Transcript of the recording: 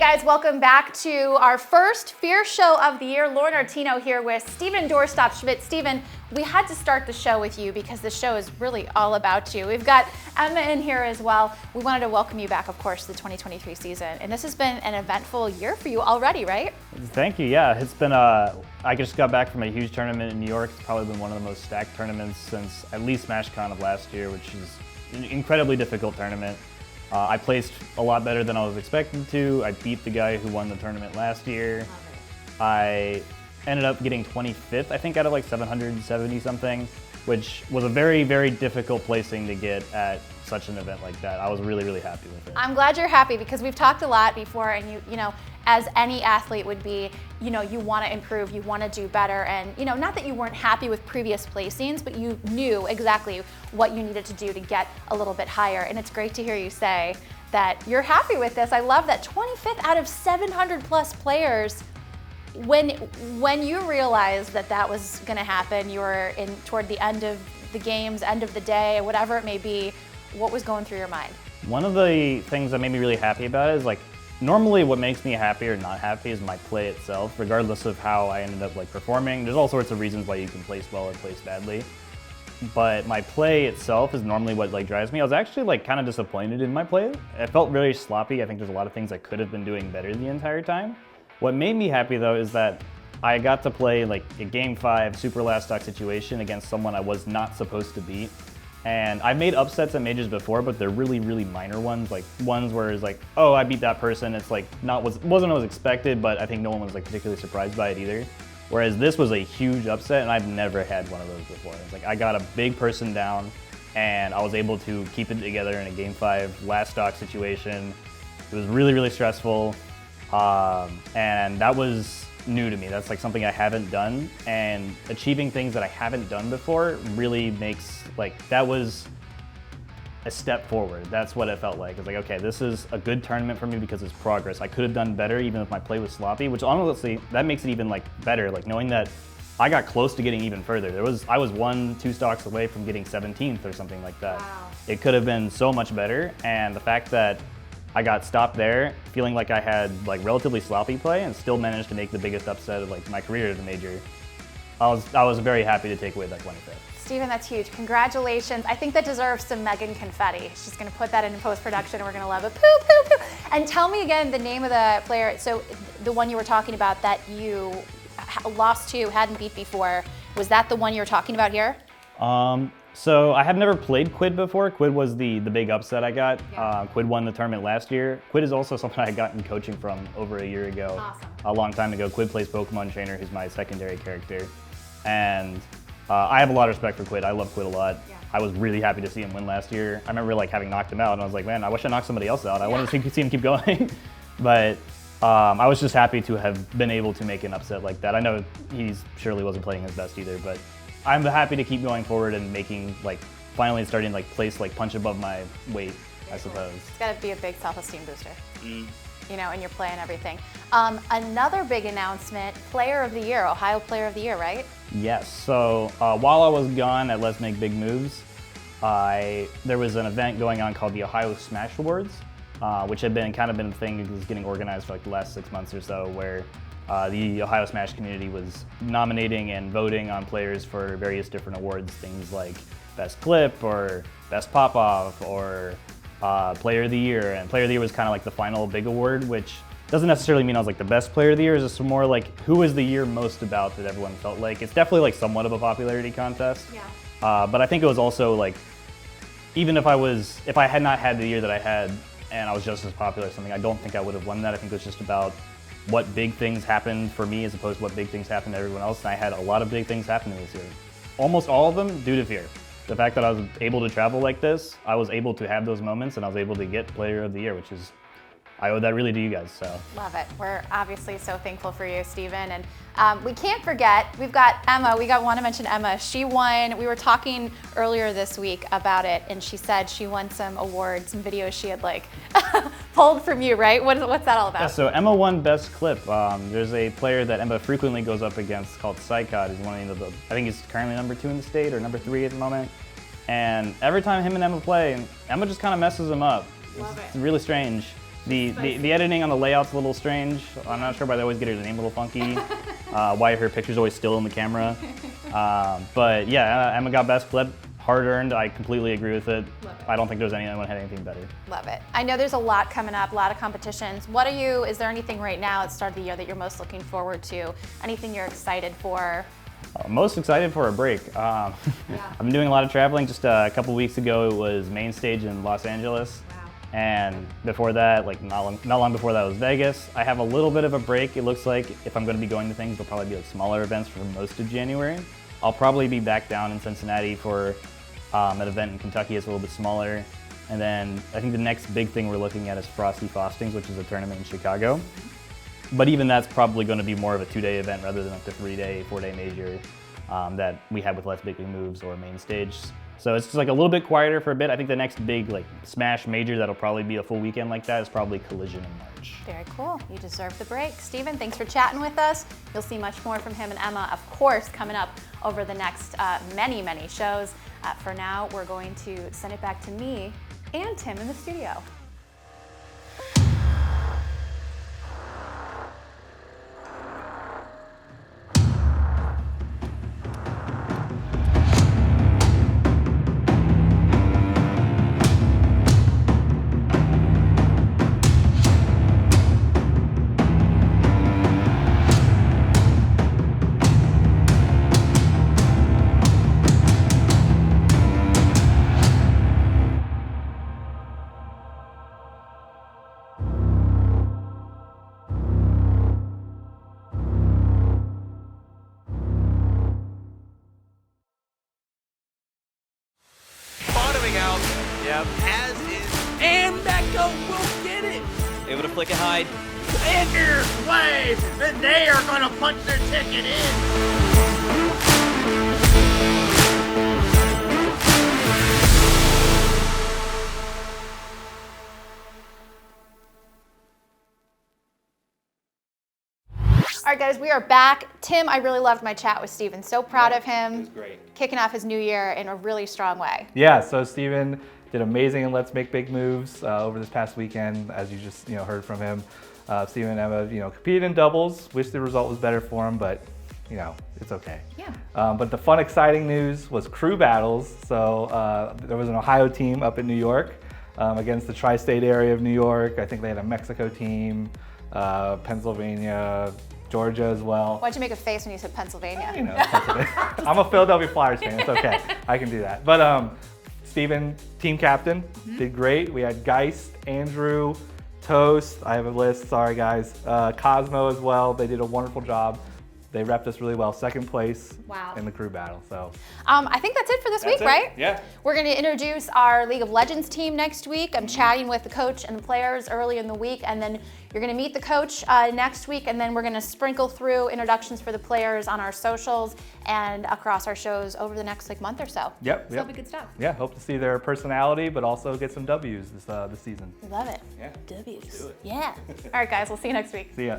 guys, welcome back to our first Fear show of the year. Lauren Artino here with Steven Doorstop Schmidt. Steven, we had to start the show with you because the show is really all about you. We've got Emma in here as well. We wanted to welcome you back, of course, to the 2023 season. And this has been an eventful year for you already, right? Thank you, yeah. It's been, I just got back from a huge tournament in New York. It's probably been one of the most stacked tournaments since at least SmashCon of last year, which is an incredibly difficult tournament. I placed a lot better than I was expected to. I beat the guy who won the tournament last year. I ended up getting 25th, I think, out of like 770 something, which was a very, very difficult placing to get at such an event like that. I was really, really happy with it. I'm glad you're happy because we've talked a lot before, and you know, as any athlete would be, you know, you want to improve, you want to do better, and you know, not that you weren't happy with previous placings, but you knew exactly what you needed to do to get a little bit higher. And it's great to hear you say that you're happy with this. I love that 25th out of 700 plus players. When you realized that that was going to happen, you were toward the end of the games, end of the day, whatever it may be, what was going through your mind? One of the things that made me really happy about it is like, normally what makes me happy or not happy is my play itself, regardless of how I ended up like performing. There's all sorts of reasons why you can place well or place badly. But my play itself is normally what like drives me. I was actually like kind of disappointed in my play. It felt very sloppy. I think there's a lot of things I could have been doing better the entire time. What made me happy though is that I got to play like a Game 5 super last stock situation against someone I was not supposed to beat. And I've made upsets at majors before, but they're really, really minor ones. Like ones where it's like, oh, I beat that person. It's like wasn't what was expected, but I think no one was like particularly surprised by it either. Whereas this was a huge upset, and I've never had one of those before. It's like I got a big person down, and I was able to keep it together in a Game 5 last stock situation. It was really, really stressful, and that was new to me. That's like something I haven't done, and achieving things that I haven't done before really makes, like, that was a step forward. That's what it felt like. It's like, okay, this is a good tournament for me because it's progress. I could have done better even if my play was sloppy, which honestly, that makes it even like better, like knowing that I got close to getting even further. I was 1-2 stocks away from getting 17th or something like that. Wow. It could have been so much better, and the fact that I got stopped there, feeling like I had like relatively sloppy play and still managed to make the biggest upset of like my career at a major. I was very happy to take away that 25th. Steven, that's huge. Congratulations. I think that deserves some Megan confetti. She's going to put that in post-production and we're going to love it. Poo, poo, poo. And tell me again the name of the player. So the one you were talking about that you lost to, hadn't beat before, was that the one you were talking about here? So I have never played Quid before. Quid was the big upset I got. Yeah. Quid won the tournament last year. Quid is also something I got in coaching from over a year ago. Awesome. A long time ago. Quid plays Pokemon Trainer, who's my secondary character. And I have a lot of respect for Quid. I love Quid a lot. Yeah. I was really happy to see him win last year. I remember like having knocked him out and I was like, man, I wish I knocked somebody else out. I wanted to see him keep going. But I was just happy to have been able to make an upset like that. I know he surely wasn't playing his best either, but I'm happy to keep going forward and making, like, finally starting like place like punch above my weight, I suppose. It's got to be a big self-esteem booster, you know, in your play and everything. Another big announcement, Player of the Year, Ohio Player of the Year, right? Yes, so while I was gone at Let's Make Big Moves, there was an event going on called the Ohio Smash Awards, which had been kind of a thing that was getting organized for like the last 6 months or so, where the Ohio Smash community was nominating and voting on players for various different awards, things like Best Clip or Best Pop-Off or Player of the Year. And Player of the Year was kind of like the final big award, which doesn't necessarily mean I was like the best player of the year. It's just more like who was the year most about that everyone felt like. It's definitely like somewhat of a popularity contest. Yeah. But I think it was also like, even if I had not had the year that I had and I was just as popular or something, I don't think I would have won that. I think it was just about what big things happened for me as opposed to what big things happened to everyone else. And I had a lot of big things happen to me this year. Almost all of them due to fear. The fact that I was able to travel like this, I was able to have those moments and I was able to get Player of the Year, which is, I owe that really to you guys, so. Love it. We're obviously so thankful for you, Steven. And we can't forget, we've got Emma. Want to mention Emma. She won, we were talking earlier this week about it, and she said she won some awards, some videos she had like pulled from you, right? What's that all about? Yeah, so Emma won Best Clip. There's a player that Emma frequently goes up against called Psychod. He's one of the, I think he's currently number 2 in the state or number 3 at the moment. And every time him and Emma play, Emma just kind of messes him up. It's really strange. The editing on the layout's a little strange. I'm not sure why they always get her name a little funky. Why her picture's always still in the camera. But yeah, Emma got best clip. Hard earned. I completely agree with it. I don't think there's anyone had anything better. Love it. I know there's a lot coming up, a lot of competitions. Is there anything right now at the start of the year that you're most looking forward to? Anything you're excited for? Most excited for a break. I've been doing a lot of traveling. Just a couple weeks ago, it was main stage in Los Angeles. Wow. And before that, like not long before that was Vegas. I have a little bit of a break. It looks like if I'm going to be going to things, they'll probably be like smaller events for most of January. I'll probably be back down in Cincinnati for an event in Kentucky. It's a little bit smaller. And then I think the next big thing we're looking at is Frosty Faustings, which is a tournament in Chicago. But even that's probably going to be more of a 2-day event rather than like the 3-day, 4-day major that we had with Let's Big Moves or main stage. So it's just like a little bit quieter for a bit. I think the next big like smash major that'll probably be a full weekend like that is probably Collision in March. Very cool. You deserve the break. Steven, thanks for chatting with us. You'll see much more from him and Emma, of course, coming up over the next many shows. For now, we're going to send it back to me and Tim in the studio. Out. Yep. As is. And that go will get it. Able to flick it hide. In your way, and they are going to punch their ticket in. All right, guys, we are back. Tim, I really loved my chat with Steven. So proud of him. It was great. Kicking off his new year in a really strong way. Yeah, so Steven did amazing in Let's Make Big Moves over this past weekend, as you just heard from him. Steven and Emma, competed in doubles. Wish the result was better for him, but it's okay. Yeah. But the fun, exciting news was crew battles. So there was an Ohio team up in New York against the tri-state area of New York. I think they had a Mexico team, Pennsylvania, Georgia as well. Why'd you make a face when you said Pennsylvania? Pennsylvania. I'm a Philadelphia Flyers fan, it's okay. I can do that. But Steven, team captain, did great. We had Geist, Andrew, Toast, I have a list, sorry guys. Cosmo as well, they did a wonderful job. They repped us really well, second place in the crew battle. So I think that's it for this week, right? Yeah. We're going to introduce our League of Legends team next week. I'm chatting with the coach and the players early in the week, and then you're going to meet the coach next week, and then we're going to sprinkle through introductions for the players on our socials and across our shows over the next month or so. Yep. So that'll be good stuff. Yeah, hope to see their personality, but also get some W's this season. We love it. Yeah. W's. Do it. Yeah. All right, guys, we'll see you next week. See ya.